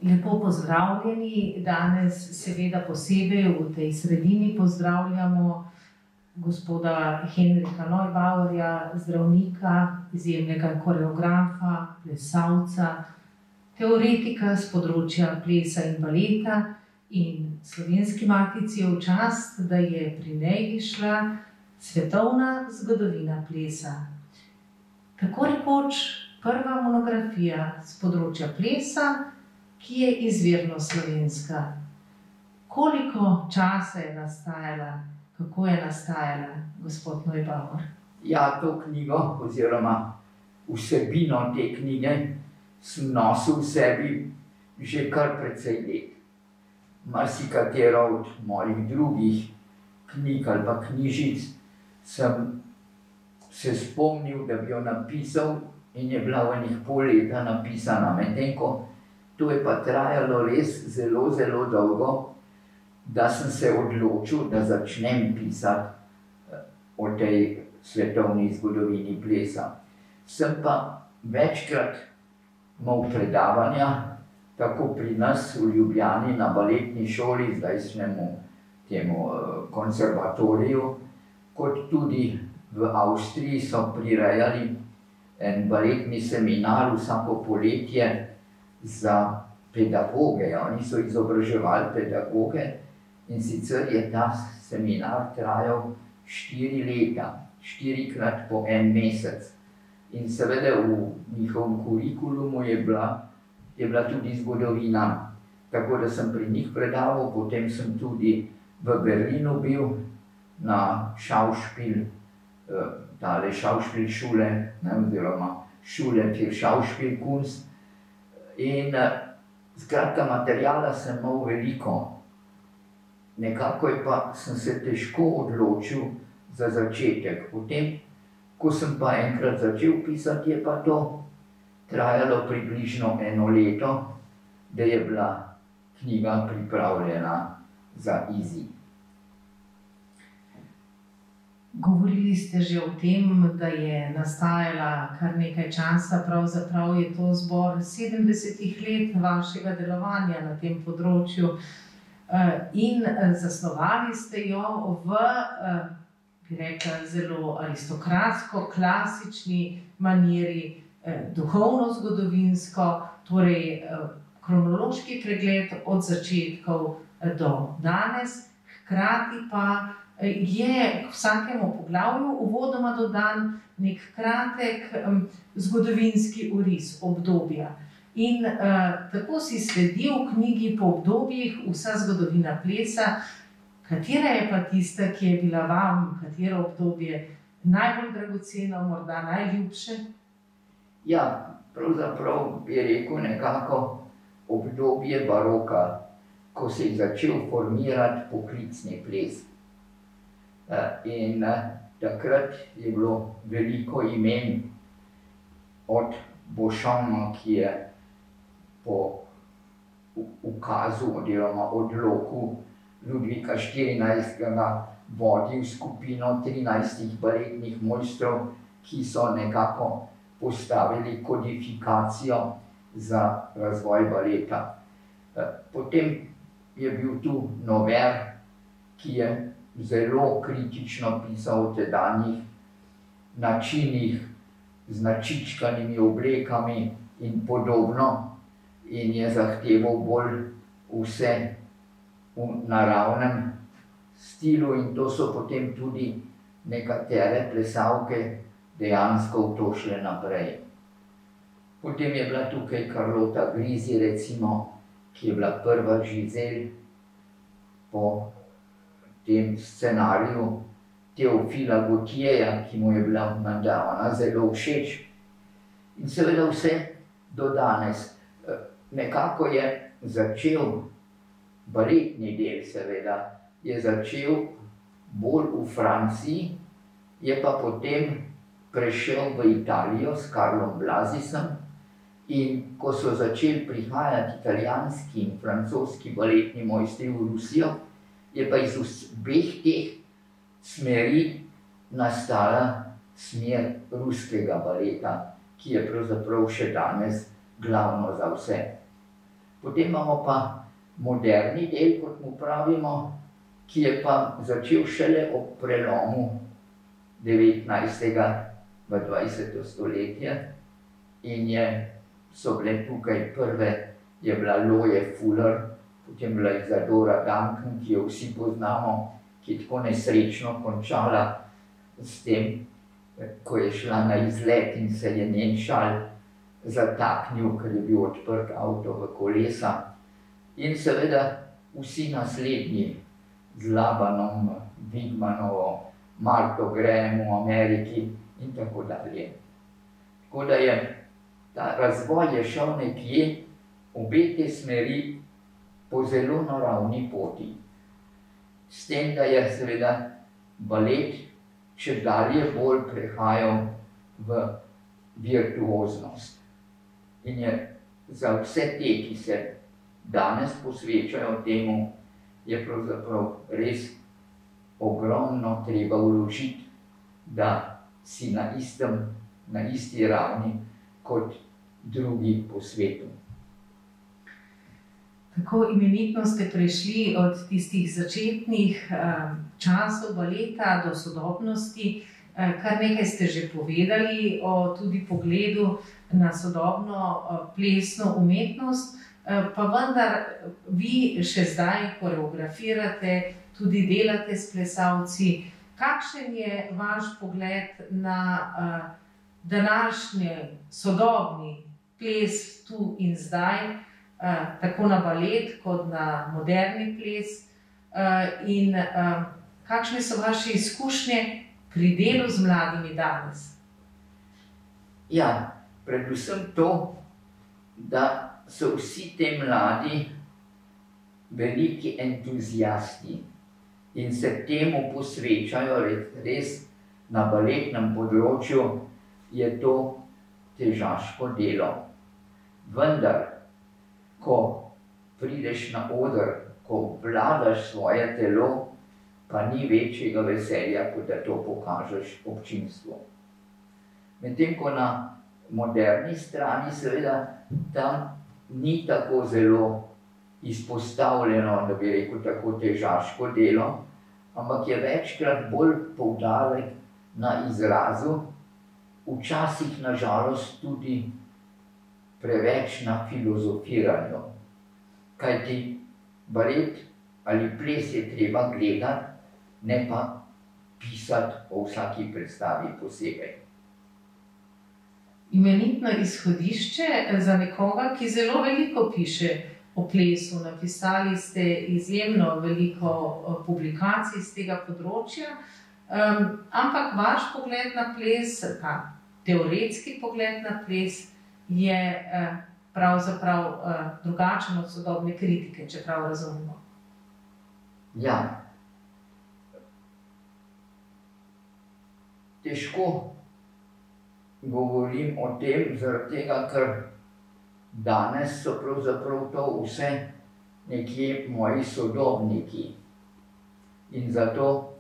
Lepo pozdravljeni. Danes seveda posebej v tej sredini pozdravljamo gospoda Henrika Neubauerja, zdravnika, izjemnega koreografa, plesalca, teoretika s področja plesa in baleta, in Slovenski matici je v čast, da je pri njej izšla svetovna zgodovina plesa. Tako rekoč prva monografija s področja plesa, ki je izvirno slovenska. Koliko časa je nastajala, kako je nastajala, gospod Neubauer? Ja, to knjigo oziroma vsebino te knjige sem nosil v sebi že kar precej let. Marsikatero od mojih drugih knjig ali pa knjižic sem se spomnil, da bi jo napisal, in je bila v enih pol leta napisana, medtem ko to je pa trajalo res zelo, zelo dolgo, da sem se odločil, da začnem pisati o tej svetovni zgodovini plesa. Sem pa večkrat imel predavanja, tako pri nas v Ljubljani na baletni šoli, zdajšnjemu temu konservatoriju, kot tudi v Avstriji so prirejali en baletni seminar vsako poletje za pedagoge. Oni so izobraževali pedagoge, in sicer je ta seminar trajal 4 leta, 4-krat po en mesec. In seveda v njihovem kurikulumu je bila tudi zgodovina. Tako da sem pri njih predaval, potem sem tudi v Berlinu bil na Schauspiel, tale Schauspielschule, oziroma Schule für Schauspielkunst. In skratka, materiala sem imel veliko. Nekako sem se težko odločil za začetek. Potem, ko sem pa enkrat začel pisati, je pa to trajalo približno 1 leto, da je bila knjiga pripravljena za izid. Govorili ste že o tem, da je nastajala kar nekaj časa, pravzaprav je to zbor 70 let vašega delovanja na tem področju, in zasnovali ste jo v, bi rekla, zelo aristokratsko, klasični maniri, duhovno-zgodovinsko, torej kronološki pregled od začetkov do danes, hkrati pa je k vsakemu poglavju uvodoma dodan nek kratek zgodovinski oris obdobja. In tako si sledi v knjigi po obdobjih vsa zgodovina plesa. Katera je pa tista, ki je bila vam, katero obdobje najbolj dragoceno, morda najljubše? Ja, pravzaprav bi rekel nekako obdobje baroka, ko se je začel formirati poklicni ples. In takrat je bilo veliko imen, od Beauchampa, ki je po ukazu oziroma odloku Ludvika XIV. Vodil skupino 13 baletnih mojstrov, ki so nekako postavili kodifikacijo za razvoj baleta. Potem je bil tu Nover, ki je zelo kritično pisal o tedanjih načinih, značičkanimi oblekami in podobno, in je zahteval bolj vse v naravnem stilu, in to so potem tudi nekatere plesalke dejansko v to šle naprej. Potem je bila tukaj Carlotta Grisi, recimo, ki je bila prva Giselle po tem scenariju Teofila Gautierja, ki mu je bila menda ona zelo všeč. In seveda vse do danes. Nekako je začel baletni del, seveda, je začel bolj v Franciji, je pa potem prešel v Italijo s Karlom Blasisom, in ko so začeli prihajati italijanski in francoski baletni mojstri v Rusijo, je pa iz obeh teh smeri nastala smer ruskega baleta, ki je pravzaprav še danes glavno za vse. Potem imamo pa moderni del, kot mu pravimo, ki je pa začel šele ob prelomu 19. v 20. stoletje in so bile tukaj prve, je bila Loje Fuller, potem bila Isadora Duncan, ki jo vsi poznamo, ki je tako nesrečno končala s tem, ko je šla na izlet in se je njen šal zataknil, ker je bil odprt avto v kolesa. In seveda vsi naslednji z Labanom, Wigmanovo, Martho Graham v Ameriki in tako dalje. Tako da ta razvoj je šel nekje obe te smeri po zelo naravni poti. S tem, da je seveda balet čedalje bolj prehajal v virtuoznost. In je za vse te, ki se danes posvečajo temu, je pravzaprav res ogromno treba vložiti, da si na isti ravni kot drugi po svetu. Tako imenitno ste prešli od tistih začetnih časov baleta do sodobnosti. Kar nekaj ste že povedali o tudi pogledu na sodobno plesno umetnost, pa vendar vi še zdaj koreografirate, tudi delate s plesalci. Kakšen je vaš pogled na današnji sodobni ples tu in zdaj, tako na balet kot na moderni ples, in kakšne so vaše izkušnje pri delu z mladimi danes? Ja, predvsem to, da so vsi te mladi veliki entuziasti in se temu posvečajo res na baletnem področju, je to težaško delo. Vendar, ko prideš na oder, ko obvladaš svoje telo, pa ni večjega veselja, kot da to pokažeš občinstvu. Medtem ko na moderni strani seveda tam ni tako zelo izpostavljeno, da bi rekel tako težaško delo, ampak je večkrat bolj poudarek na izrazu, včasih na žalost tudi preveč na filozofiranju. Kajti balet ali ples je treba gledati, ne pa pisati o vsaki predstavi posebej. Imenitno izhodišče za nekoga, ki zelo veliko piše o plesu. Napisali ste izjemno veliko publikacij z tega področja, ampak vaš pogled na ples, ta teoretski pogled na ples, je pravzaprav drugačen od sodobne kritike, če prav razumemo. Ja. Težko govorim o tem, zaradi tega, ker danes so pravzaprav to vse nekje moji sodobniki. In zato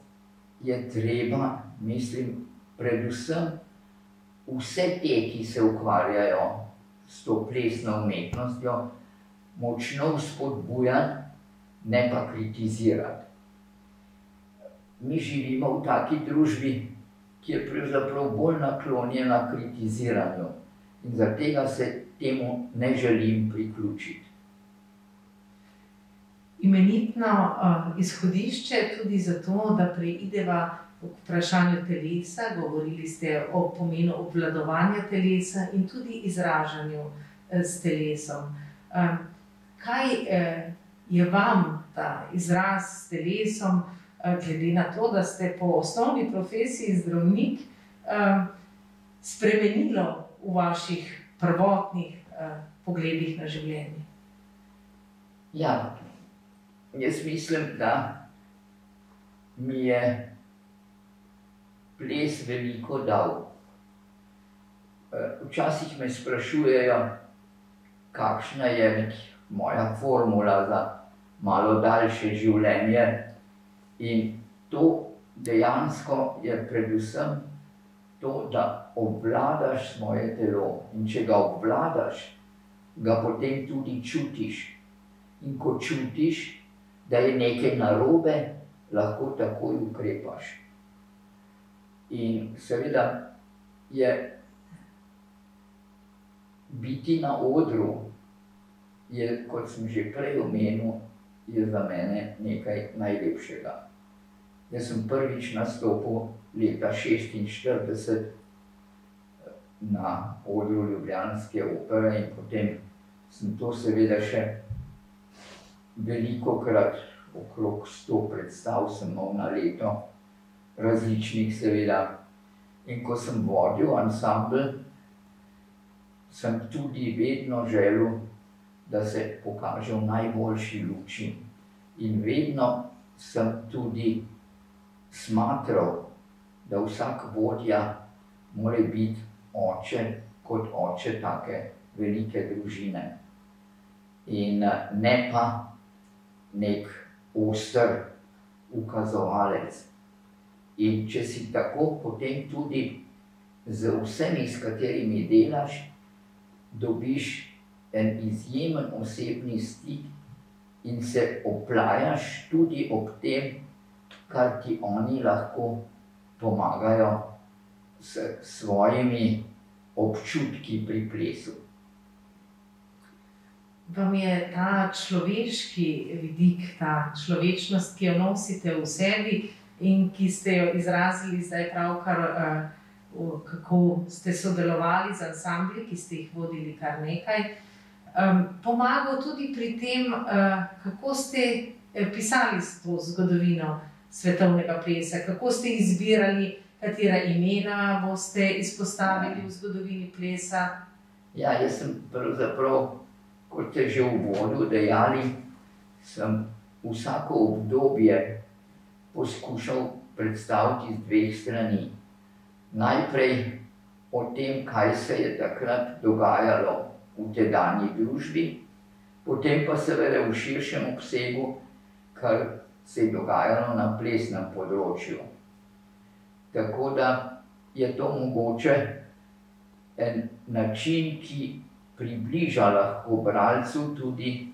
je treba, mislim, predvsem vse te, ki se ukvarjajo s to plesno umetnostjo, močno spodbujati, ne pa kritizirati. Mi živimo v taki družbi, ki je pravzaprav bolj naklonjena kritiziranju in zaradi tega se temu ne želim priključiti. Imenitno izhodišče tudi zato, da preideva k vprašanju telesa, govorili ste o pomenu obvladovanja telesa in tudi izražanju s telesom. Kaj je vam ta izraz s telesom, glede na to, da ste po osnovni profesiji zdravnik, spremenilo v vaših prvotnih pogledih na življenje? Ja, jaz mislim, da mi je ples veliko dal. Včasih me sprašujejo, kakšna je moja formula za malo daljše življenje. In to dejansko je predvsem to, da obvladaš svoje telo. In če ga obvladaš, ga potem tudi čutiš. in ko čutiš, da je nekaj narobe, lahko takoj ukrepaš. In seveda je biti na odru, kot sem že prej omenil, je za mene nekaj najlepšega. Jaz sem prvič nastopil leta 1946 na odru ljubljanske opere in potem sem to seveda še velikokrat, okrog 100 predstav sem imel na leto, različnih seveda. In ko sem vodil ansambel, sem tudi vedno želel, da se pokaže v najboljši luči. In vedno sem tudi smatral, da vsak vodja mora biti oče kot oče take velike družine. In ne pa nek oster ukazovalec. In če si tako, potem tudi z vsemi, s katerimi delaš, dobiš en izjemen osebni stik in se oplajaš tudi ob tem, kar ti oni lahko pomagajo s svojimi občutki pri plesu. Vam je ta človeški vidik, ta človečnost, ki jo nosite v sebi in ki ste jo izrazili zdaj pravkar, kako ste sodelovali z ansambli, ki ste jih vodili kar nekaj, pomagal tudi pri tem, kako ste pisali to zgodovino svetovnega plesa, kako ste izbirali, katera imena boste izpostavili v zgodovini plesa? Ja, jaz sem pravzaprav, kot ste že v uvodu dejali, sem vsako obdobje poskušal predstaviti z dveh strani. Najprej o tem, kaj se je takrat dogajalo v tedanji družbi, potem pa seveda v širšem obsegu, kar se je dogajalo na plesnem področju. Tako da je to mogoče en način, ki približa lahko bralcu tudi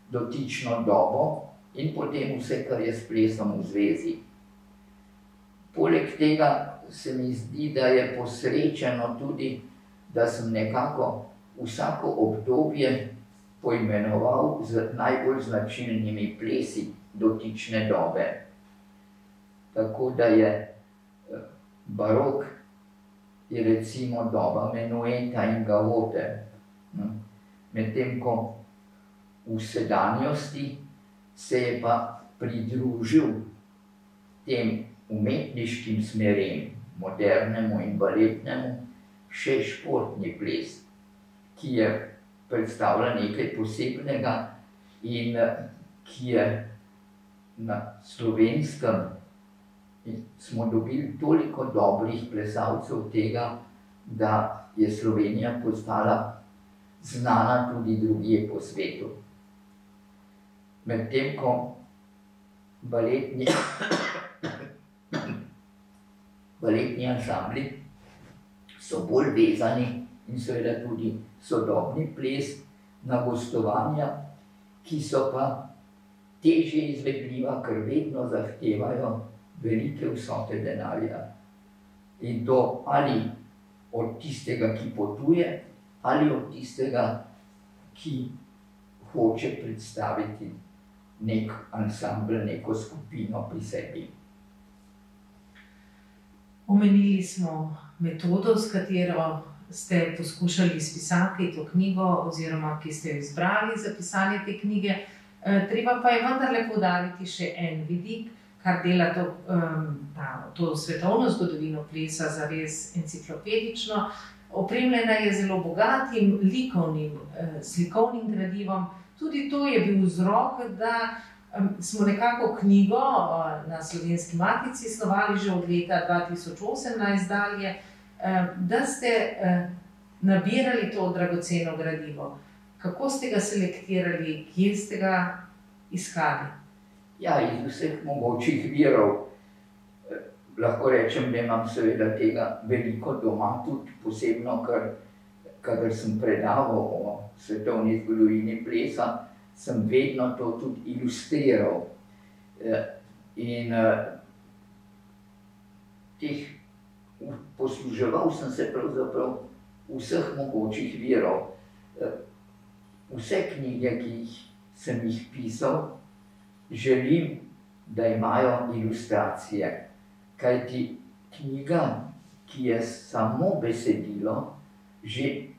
dotično dobo in potem vse, kar je s plesom v zvezi. Poleg tega se mi zdi, da je posrečeno tudi, da sem nekako vsako obdobje poimenoval z najbolj značilnimi plesi dotične dobe. Tako da je barok je recimo doba menueta in gavote, medtem ko v sedanjosti se je pa pridružil tem umetniškim smerem, modernemu in baletnemu, še športni ples, ki je predstavlja nekaj posebnega in ki je na Slovenskem, smo dobili toliko dobrih plesalcev tega, da je Slovenija postala znana tudi drugje po svetu. Medtem ko baletni ansambli so bolj vezani in seveda tudi sodobni ples na gostovanja, ki so pa težje izvedljiva, ker vedno zahtevajo velike vsote denarja. In to ali od tistega, ki potuje, ali od tistega, ki hoče predstaviti nek ansambel, neko skupino pri sebi. Omenili smo metodo, s katero ste poskušali izpisati to knjigo oziroma ki ste jo izbrali za pisanje te knjige. Treba pa je vendarle poudariti še en vidik, kar dela to svetovno zgodovino plesa zares enciklopedično. Opremljena je zelo bogatim likovnim, slikovnim gradivom. Tudi to je bil vzrok, da smo nekako knjigo na Slovenski matici snovali že od leta 2018 dalje, da ste nabirali to dragoceno gradivo. Kako ste ga selektirali, kje ste ga iskali? Ja, iz vseh mogočih virov. Lahko rečem, da imam seveda tega veliko doma, tudi posebno, kadar sem predaval o svetovni zgodovini plesa, sem vedno to tudi ilustriral. In posluževal sem se pravzaprav vseh mogočih virov. Vse knjige, ki sem jih pisal, želim, da imajo ilustracije. Kajti knjiga, ki je samo besedilo, že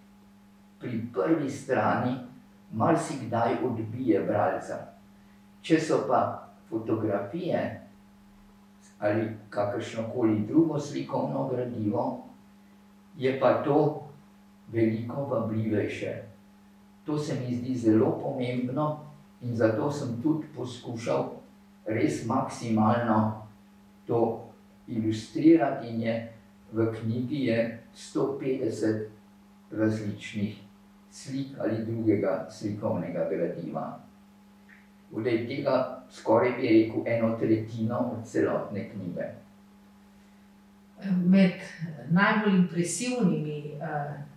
pri prvi strani marsikdaj odbije bralca. Če so pa fotografije ali kakršnokoli drugo slikovno gradivo, je pa to veliko vabljivejše. To se mi zdi zelo pomembno in zato sem tudi poskušal res maksimalno to ilustrirati in je v knjigi je 150 različnih slik ali drugega slikovnega gradiva. Od tega skoraj bi rekel 1/3 od celotne knjige. Med najbolj impresivnimi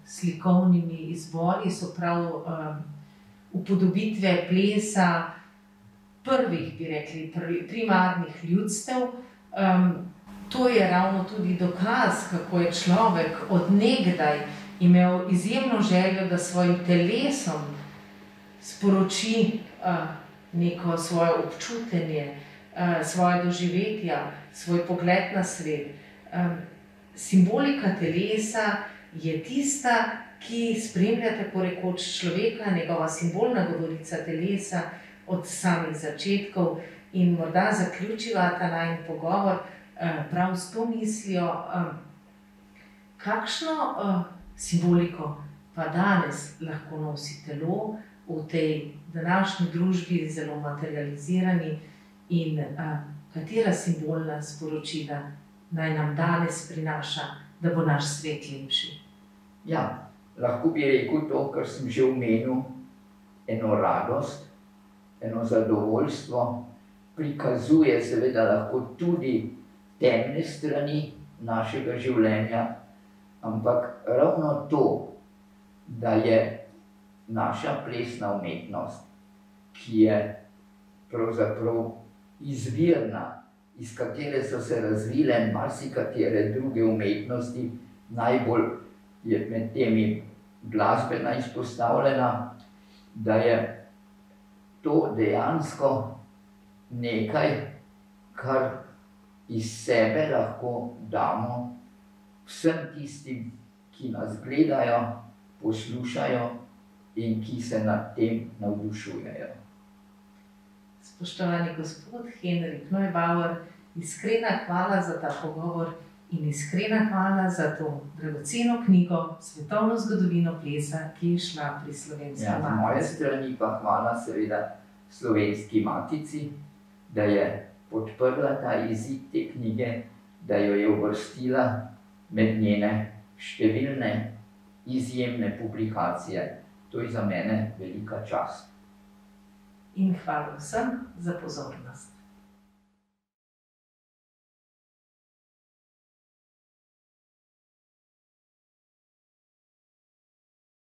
slikovnimi izbori so prav upodobitve plesa prvih, bi rekli, primarnih ljudstev. To je ravno tudi dokaz, kako je človek od nekdaj imel izjemno željo, da svojim telesom sporoči neko svoje občutenje, svoje doživetja, svoj pogled na svet. Simbolika telesa je tista, ki spremlja tako rekoč človeka, njegova simbolna govorica telesa od samih začetkov in morda zaključiva ta najin pogovor prav s to mislijo, kakšno simboliko pa danes lahko nosi telo v tej današnji družbi zelo materializirani in katera simbolna sporočila naj nam danes prinaša, da bo naš svet lepši. Ja, lahko bi rekel to, kar sem že omenil, eno radost, eno zadovoljstvo, prikazuje seveda lahko tudi temne strani našega življenja, ampak ravno to, da je naša plesna umetnost, ki je pravzaprav izvirna, iz katere so se razvile marsikatere druge umetnosti, najbolj je med temi glasbena izpostavljena, da je to dejansko nekaj, kar iz sebe lahko damo vsem tistim, ki nas gledajo, poslušajo in ki se nad tem navdušujejo. Spoštovani gospod Henrik Neubauer, iskrena hvala za ta pogovor in iskrena hvala za to dragoceno knjigo Svetovno zgodovino plesa, ki je šla pri Slovenski matici. Z moje strani pa hvala seveda Slovenski matici, da je podprla ta izid te knjige, da jo je uvrstila med njene številne izjemne publikacije. To je za mene velika čast. In hvala vsem za pozornost.